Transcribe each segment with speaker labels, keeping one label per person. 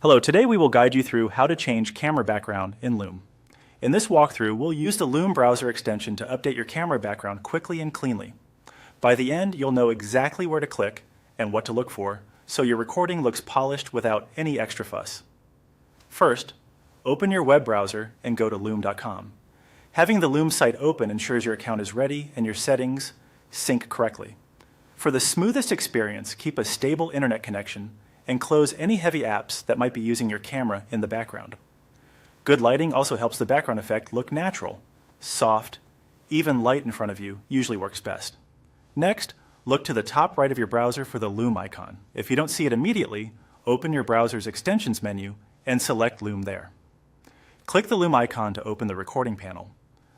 Speaker 1: Hello, today we will guide you through how to change camera background in Loom. In this walkthrough, we'll use the Loom browser extension to update your camera background quickly and cleanly. By the end, you'll know exactly where to click and what to look for, so your recording looks polished without any extra fuss. First, open your web browser and go to loom.com. Having the Loom site open ensures your account is ready and your settings sync correctly. For the smoothest experience, keep a stable internet connection and close any heavy apps that might be using your camera in the background. Good lighting also helps the background effect look natural. Soft, even light in front of you usually works best. Next, look to the top right of your browser for the Loom icon. If you don't see it immediately, open your browser's extensions menu and select Loom there. Click the Loom icon to open the recording panel.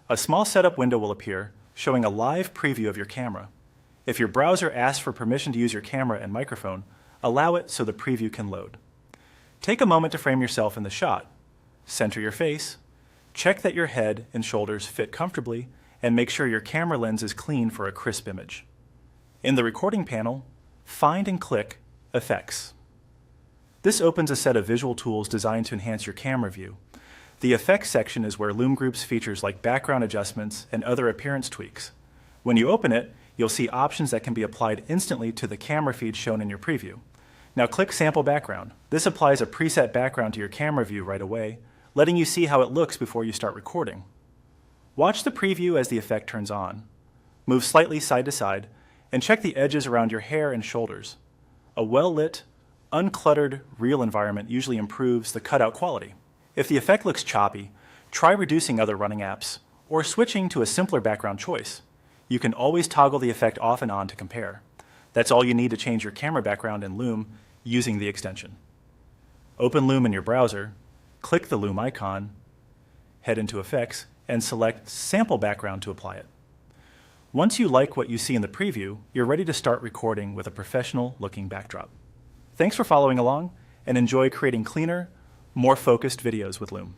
Speaker 1: A small setup window will appear, showing a live preview of your camera. If your browser asks for permission to use your camera and microphone, allow it so the preview can load. Take a moment to frame yourself in the shot. Center your face. Check that your head and shoulders fit comfortably, and make sure your camera lens is clean for a crisp image. In the recording panel, find and click Effects. This opens a set of visual tools designed to enhance your camera view. The Effects section is where Loom groups features like background adjustments and other appearance tweaks. When you open it, you'll see options that can be applied instantly to the camera feed shown in your preview. Now click Sample Background. This applies a preset background to your camera view right away, letting you see how it looks before you start recording. Watch the preview as the effect turns on. Move slightly side to side, and check the edges around your hair and shoulders. A well-lit, uncluttered, real environment usually improves the cutout quality. If the effect looks choppy, try reducing other running apps, or switching to a simpler background choice. You can always toggle the effect off and on to compare. That's all you need to change your camera background in Loom using the extension. Open Loom in your browser, click the Loom icon, head into Effects, and select Sample Background to apply it. Once you like what you see in the preview, you're ready to start recording with a professional-looking backdrop. Thanks for following along, and enjoy creating cleaner, more focused videos with Loom.